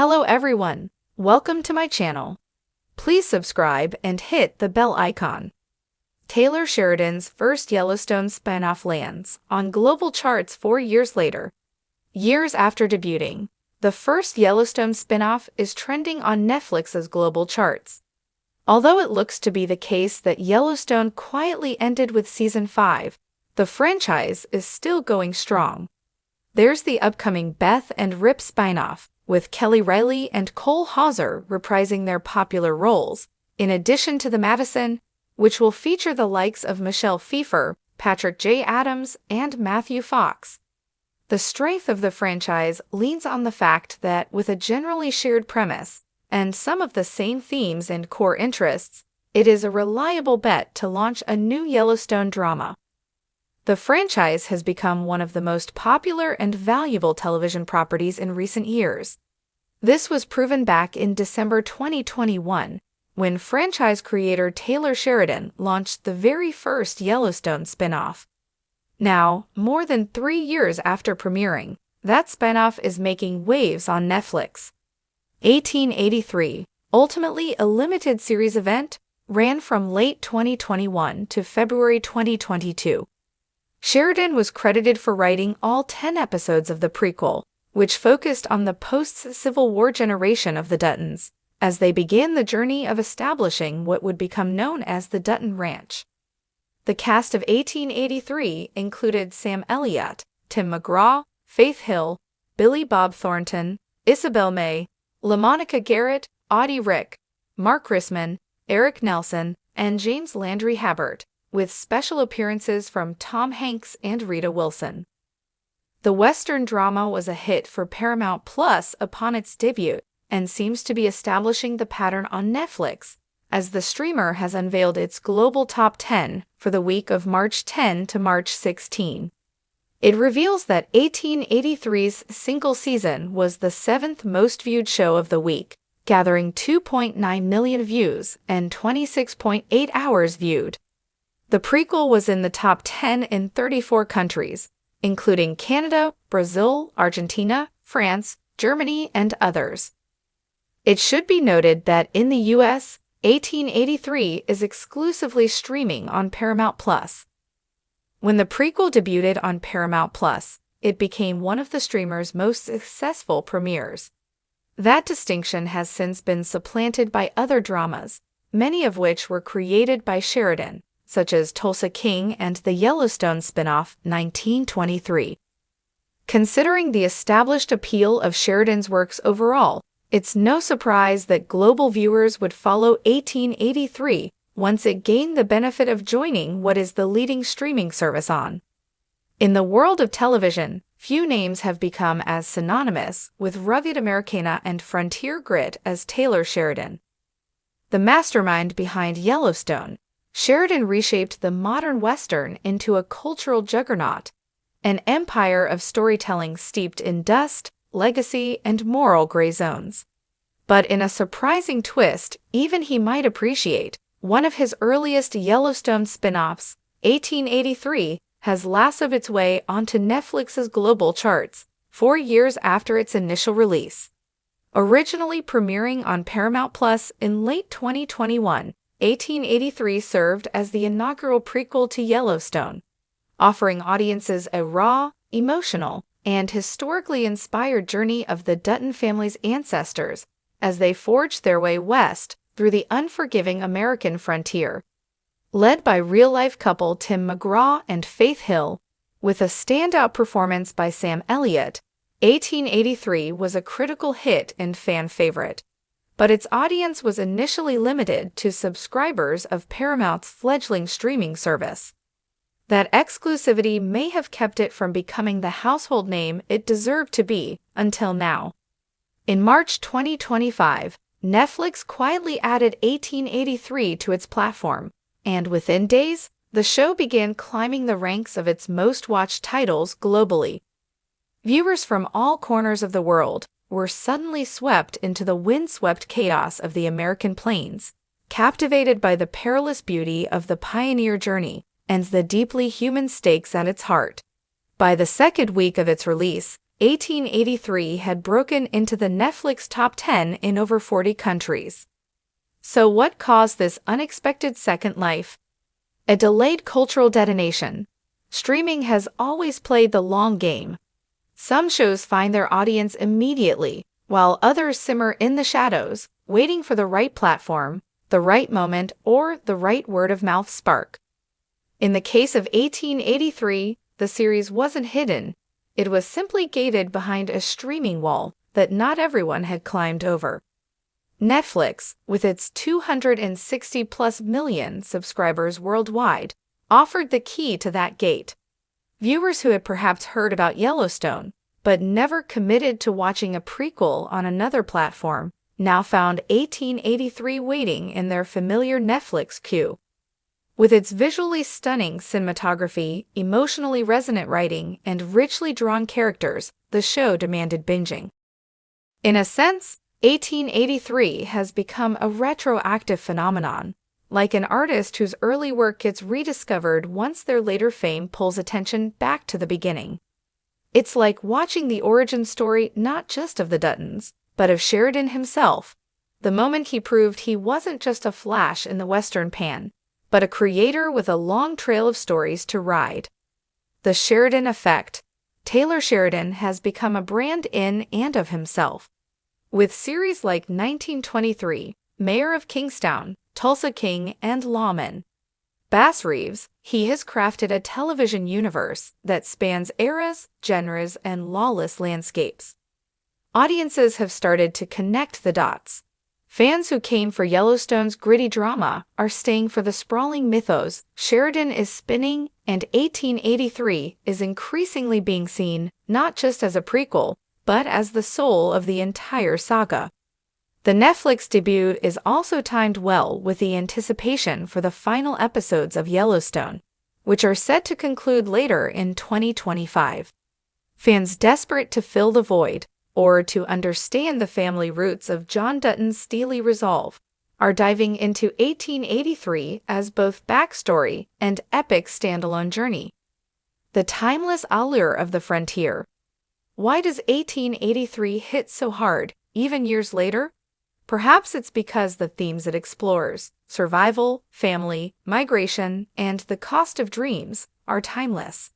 Hello everyone, welcome to my channel. Please subscribe and hit the bell icon. Taylor Sheridan's first Yellowstone spinoff lands on global charts 4 years later. Years after debuting, the first Yellowstone spinoff is trending on Netflix's global charts. Although it looks to be the case that Yellowstone quietly ended with Season 5, the franchise is still going strong. There's the upcoming Beth and Rip spinoff, with Kelly Reilly and Cole Hauser reprising their popular roles, in addition to the Madison, which will feature the likes of Michelle Pfeiffer, Patrick J. Adams, and Matthew Fox. The strength of the franchise leans on the fact that, with a generally shared premise, and some of the same themes and core interests, it is a reliable bet to launch a new Yellowstone drama. The franchise has become one of the most popular and valuable television properties in recent years. This was proven back in December 2021, when franchise creator Taylor Sheridan launched the very first Yellowstone spinoff. Now, more than 3 years after premiering, that spinoff is making waves on Netflix. 1883, ultimately a limited series event, ran from late 2021 to February 2022. Sheridan was credited for writing all 10 episodes of the prequel, which focused on the post-Civil War generation of the Duttons, as they began the journey of establishing what would become known as the Dutton Ranch. The cast of 1883 included Sam Elliott, Tim McGraw, Faith Hill, Billy Bob Thornton, Isabel May, LaMonica Garrett, Audie Rick, Mark Risman, Eric Nelson, and James Landry Habert, with special appearances from Tom Hanks and Rita Wilson. The Western drama was a hit for Paramount Plus upon its debut and seems to be establishing the pattern on Netflix, as the streamer has unveiled its global top 10 for the week of March 10 to March 16. It reveals that 1883's single season was the 7th most viewed show of the week, gathering 2.9 million views and 26.8 hours viewed. The prequel was in the top 10 in 34 countries, including Canada, Brazil, Argentina, France, Germany, and others. It should be noted that in the US, 1883 is exclusively streaming on Paramount Plus. When the prequel debuted on Paramount Plus, it became one of the streamer's most successful premieres. That distinction has since been supplanted by other dramas, many of which were created by Sheridan, such as Tulsa King and the Yellowstone spinoff 1923. Considering the established appeal of Sheridan's works overall, it's no surprise that global viewers would follow 1883 once it gained the benefit of joining what is the leading streaming service on. In the world of television, few names have become as synonymous with rugged Americana and frontier grit as Taylor Sheridan. The mastermind behind Yellowstone, Sheridan reshaped the modern Western into a cultural juggernaut, an empire of storytelling steeped in dust, legacy, and moral gray zones. But in a surprising twist, even he might appreciate, one of his earliest Yellowstone spin-offs, 1883, has lassoed its way onto Netflix's global charts 4 years after its initial release. Originally premiering on Paramount Plus in late 2021, 1883 served as the inaugural prequel to Yellowstone, offering audiences a raw, emotional, and historically inspired journey of the Dutton family's ancestors as they forged their way west through the unforgiving American frontier. Led by real-life couple Tim McGraw and Faith Hill, with a standout performance by Sam Elliott, 1883 was a critical hit and fan favorite. But its audience was initially limited to subscribers of Paramount's fledgling streaming service. That exclusivity may have kept it from becoming the household name it deserved to be until now. In March 2025, Netflix quietly added 1883 to its platform, and within days, the show began climbing the ranks of its most-watched titles globally. Viewers from all corners of the world were suddenly swept into the windswept chaos of the American plains, captivated by the perilous beauty of the pioneer journey and the deeply human stakes at its heart. By the second week of its release, 1883 had broken into the Netflix top 10 in over 40 countries. So what caused this unexpected second life? A delayed cultural detonation. Streaming has always played the long game. Some shows find their audience immediately, while others simmer in the shadows, waiting for the right platform, the right moment, or the right word-of-mouth spark. In the case of 1883, the series wasn't hidden. It was simply gated behind a streaming wall that not everyone had climbed over. Netflix, with its 260+ million subscribers worldwide, offered the key to that gate. Viewers who had perhaps heard about Yellowstone, but never committed to watching a prequel on another platform, now found 1883 waiting in their familiar Netflix queue. With its visually stunning cinematography, emotionally resonant writing, and richly drawn characters, the show demanded binging. In a sense, 1883 has become a retroactive phenomenon, like an artist whose early work gets rediscovered once their later fame pulls attention back to the beginning. It's like watching the origin story not just of the Duttons, but of Sheridan himself, the moment he proved he wasn't just a flash in the Western pan, but a creator with a long trail of stories to ride. The Sheridan effect. Taylor Sheridan has become a brand in and of himself. With series like 1923, Mayor of Kingstown, Tulsa King, and Lawman. Bass Reeves, he has crafted a television universe that spans eras, genres, and lawless landscapes. Audiences have started to connect the dots. Fans who came for Yellowstone's gritty drama are staying for the sprawling mythos Sheridan is spinning, and 1883 is increasingly being seen not just as a prequel, but as the soul of the entire saga. The Netflix debut is also timed well with the anticipation for the final episodes of Yellowstone, which are set to conclude later in 2025. Fans desperate to fill the void, or to understand the family roots of John Dutton's steely resolve, are diving into 1883 as both backstory and epic standalone journey. The timeless allure of the frontier. Why does 1883 hit so hard, even years later? Perhaps it's because the themes it explores, survival, family, migration, and the cost of dreams, are timeless.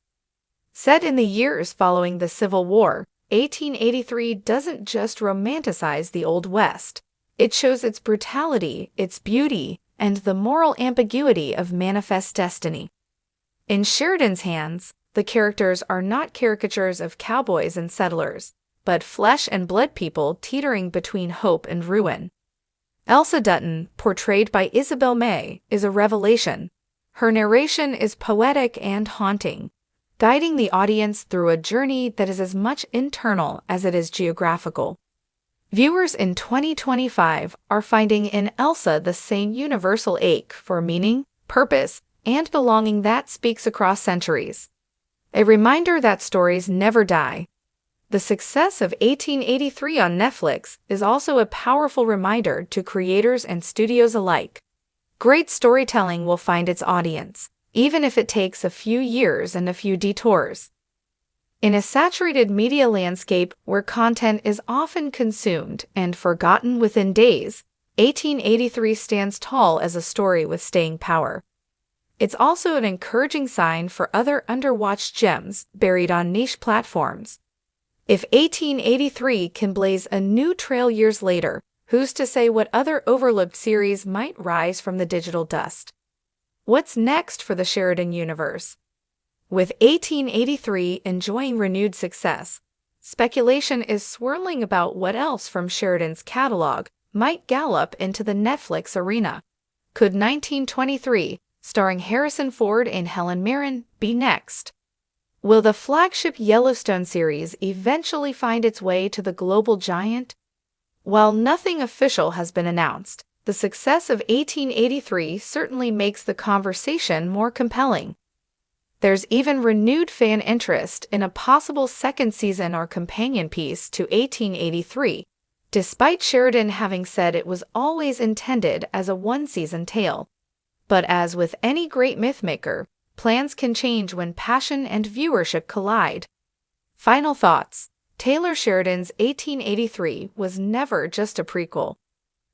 Set in the years following the Civil War, 1883 doesn't just romanticize the Old West. It shows its brutality, its beauty, and the moral ambiguity of manifest destiny. In Sheridan's hands, the characters are not caricatures of cowboys and settlers, but flesh and blood people teetering between hope and ruin. Elsa Dutton, portrayed by Isabel May, is a revelation. Her narration is poetic and haunting, guiding the audience through a journey that is as much internal as it is geographical. Viewers in 2025 are finding in Elsa the same universal ache for meaning, purpose, and belonging that speaks across centuries. A reminder that stories never die. The success of 1883 on Netflix is also a powerful reminder to creators and studios alike. Great storytelling will find its audience, even if it takes a few years and a few detours. In a saturated media landscape where content is often consumed and forgotten within days, 1883 stands tall as a story with staying power. It's also an encouraging sign for other underwatched gems buried on niche platforms. If 1883 can blaze a new trail years later, who's to say what other overlooked series might rise from the digital dust? What's next for the Sheridan universe? With 1883 enjoying renewed success, speculation is swirling about what else from Sheridan's catalog might gallop into the Netflix arena. Could 1923, starring Harrison Ford and Helen Mirren, be next? Will the flagship Yellowstone series eventually find its way to the global giant? While nothing official has been announced, the success of 1883 certainly makes the conversation more compelling. There's even renewed fan interest in a possible second season or companion piece to 1883, despite Sheridan having said it was always intended as a one-season tale. But as with any great mythmaker, plans can change when passion and viewership collide. Final thoughts. Taylor Sheridan's 1883 was never just a prequel.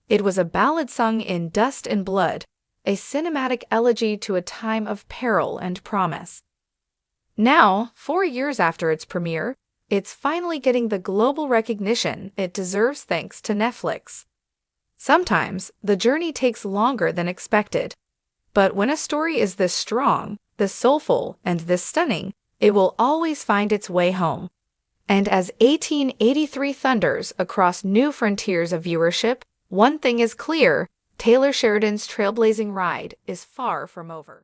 It was a ballad sung in dust and blood, a cinematic elegy to a time of peril and promise. Now, 4 years after its premiere, it's finally getting the global recognition it deserves thanks to Netflix. Sometimes, the journey takes longer than expected. But when a story is this strong, this soulful, and this stunning, it will always find its way home. And as 1883 thunders across new frontiers of viewership, one thing is clear: Taylor Sheridan's trailblazing ride is far from over.